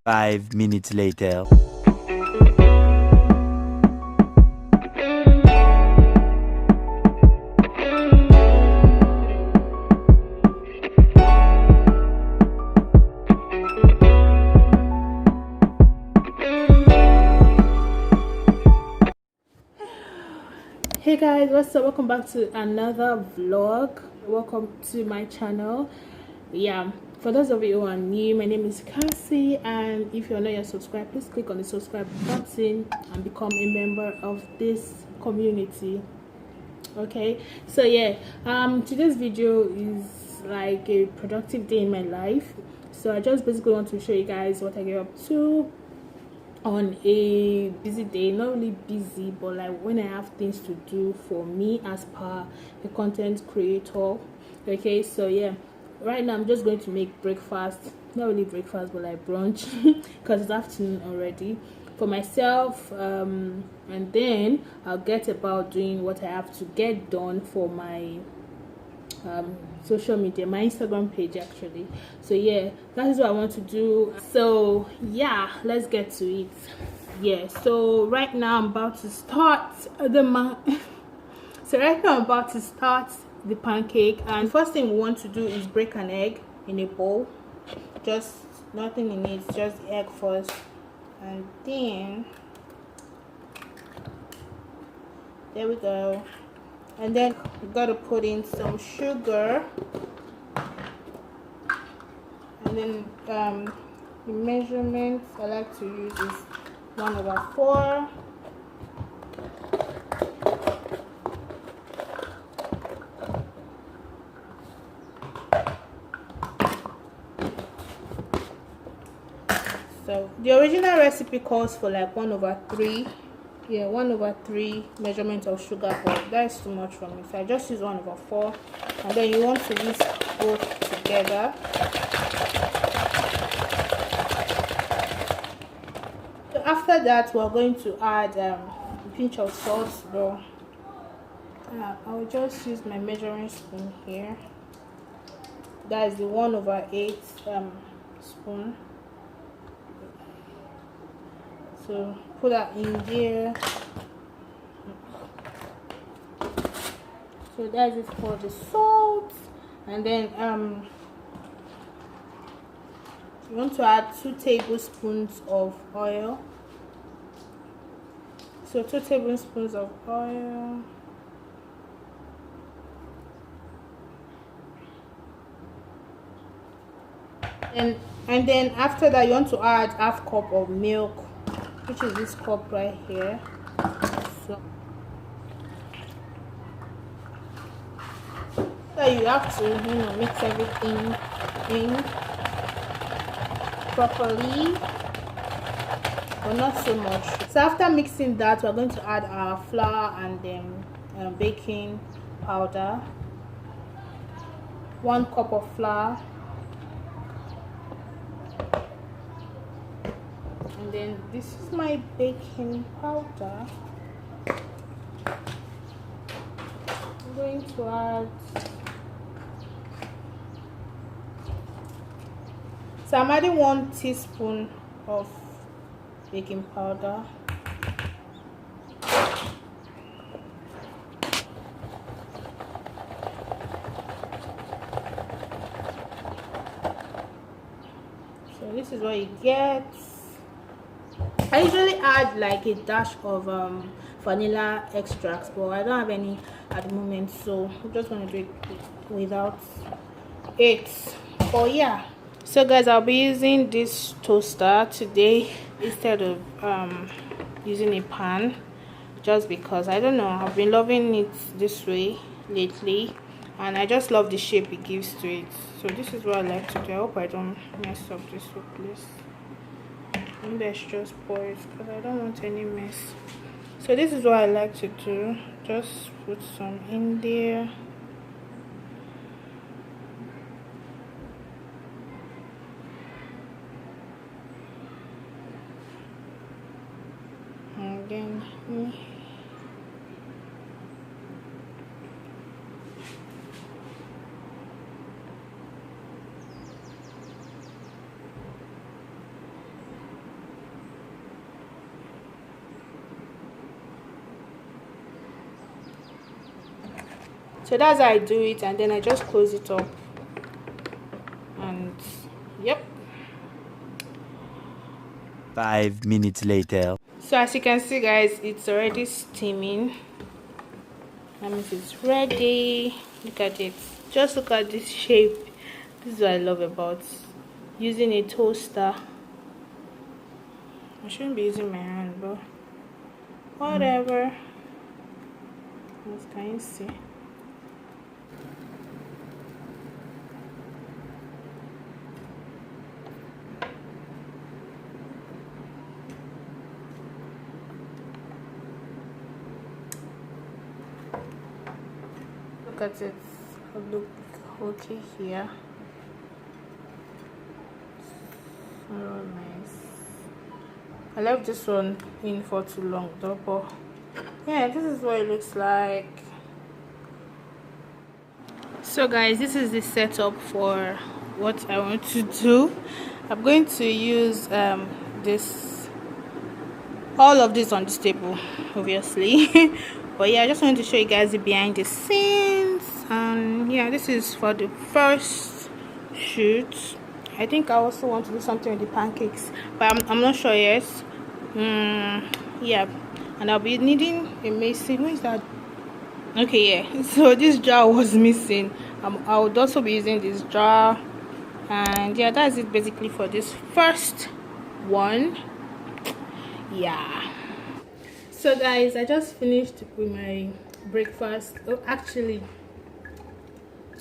5 minutes later. Hey guys, what's up? Welcome back to another vlog. Welcome to my channel. Yeah, for those of you who are new, my name is Cassie, and if you're not yet subscribed, please click on the subscribe button and become a member of this community. Okay, so yeah, today's video is like a productive day in my life. So I just basically want to show you guys what I get up to on a busy day. Not really busy, but like when I have things to do for me as per a content creator. Okay, so yeah, right now I'm just going to make breakfast, not really breakfast but like brunch because it's afternoon already for myself, and then I'll get about doing what I have to get done for my social media, my Instagram page actually. So yeah, that is what I want to do. So yeah, let's get to it. Yeah, so right now I'm about to start the pancake, and first thing we want to do is break an egg in a bowl. Just nothing in it, just the egg first, and then there we go. And then we gotta put in some sugar, and then the measurements I like to use is 1/4. So the original recipe calls for like 1/3. Yeah, 1/3 measurement of sugar, but that's too much for me, so I just use 1/4. And then you want to whisk both together. So after that, we're going to add a pinch of salt, though. I'll just use my measuring spoon here. That is the 1/8 spoon. So put that in there. So that's it for the salt. And then you want to add 2 tablespoons of oil. So 2 tablespoons of oil. And then after that, you want to add 1/2 cup of milk, which is this cup right here. So you have to, mix everything in properly, but not so much. So after mixing that, we're going to add our flour and then baking powder. 1 cup of flour, and then this is my baking powder. I'm going to add, so I'm adding 1 teaspoon of baking powder. So this is what you get. I usually add like a dash of vanilla extracts, but I don't have any at the moment, so I just want to do it without it. Oh yeah, so guys, I'll be using this toaster today instead of using a pan, just because I don't know, I've been loving it this way lately, and I just love the shape it gives to it. So this is what I like to do. I hope I don't mess up this whole place. Maybe I should just pour it because I don't want any mess. So this is what I like to do. Just put some in there. And then So that's how I do it, and then I just close it up. And yep. 5 minutes later. So as you can see, guys, it's already steaming. That means it's ready. Look at it. Just look at this shape. This is what I love about using a toaster. I shouldn't be using my hand, but whatever. What can you see? Look at it. Look okay here. So nice. I left this one in for too long though, but yeah, this is what it looks like. So guys, this is the setup for what I want to do. I'm going to use all of this on this table, obviously. But yeah, I just wanted to show you guys the behind the scenes. And yeah, this is for the first shoot. I think I also want to do something with the pancakes, but I'm not sure yet. Yeah, and I'll be needing a mason. Where is that? Okay, yeah. So this jar was missing. I would also be using this jar, and yeah, that's it basically for this first one. Yeah. So guys, I just finished with my breakfast. Oh, actually,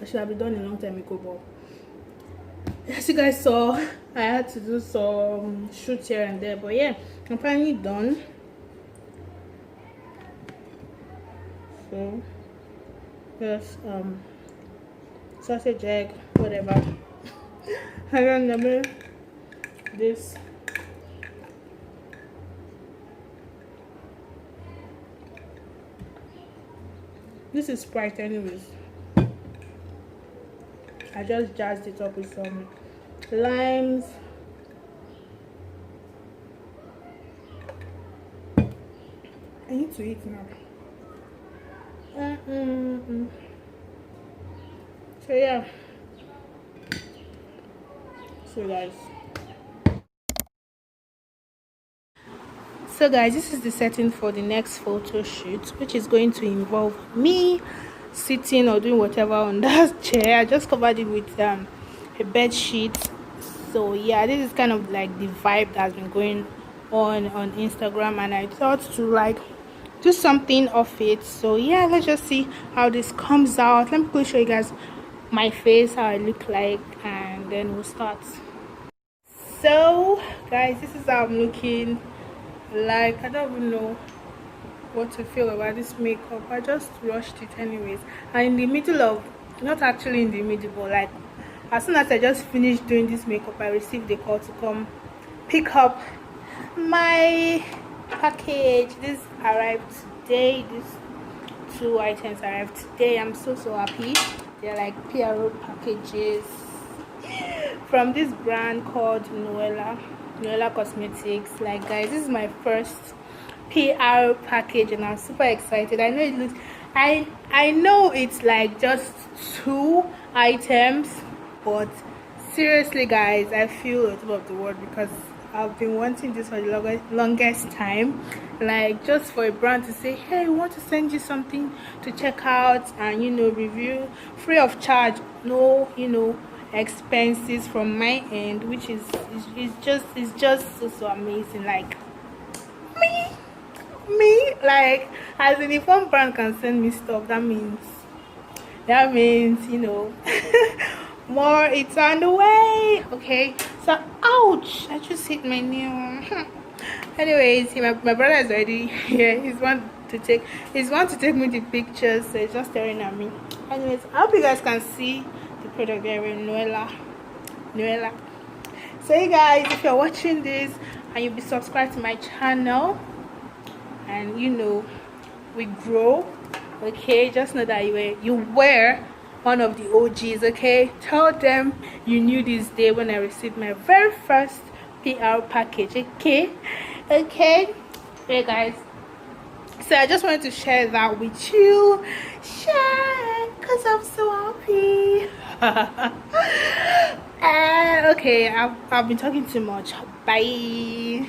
I should have been done a long time ago, but as you guys saw, I had to do some shoots here and there. But yeah, I'm finally done. So just sausage, egg, whatever. I don't remember this. This is Sprite anyways. I just jazzed it up with some limes. I need to eat now. So yeah. So guys. So guys, this is the setting for the next photo shoot, which is going to involve me sitting or doing whatever on that chair. I just covered it with a bed sheet. So yeah, this is kind of like the vibe that's been going on Instagram, and I thought to like do something of it. So yeah, let's just see how this comes out. Let me quickly show you guys my face, how I look like, and then we'll start. So guys, this is how I'm looking like. I don't even know what to feel about this makeup. I just rushed it anyways, and in the middle of, not actually in the middle, but like as soon as I just finished doing this makeup, I received a call to come pick up my package. This arrived today. These 2 items arrived today. I'm so happy. They're like PRO packages from this brand called Noella Cosmetics. Like guys, this is my first PR package and I'm super excited. I know it looks, I know it's like just 2 items, but seriously guys, I feel at the top of the world because I've been wanting this for the longest time. Like just for a brand to say, hey, we want to send you something to check out and review free of charge, no expenses from my end, which is just so amazing. Like me like as an informed brand can send me stuff, that means more, it's on the way. Okay, so ouch, I just hit my nail. Anyways, my brother is already here. He's want to take me the pictures, so he's just staring at me. Anyways, I hope you guys can see the product there in Noella. So you guys, if you're watching this and you'll be subscribed to my channel, and we grow, okay, just know that you were one of the OGs. Okay, tell them you knew this day when I received my very first PR package. Okay hey guys, so I just wanted to share that with you. Share I'm so happy. Okay, I've been talking too much. Bye.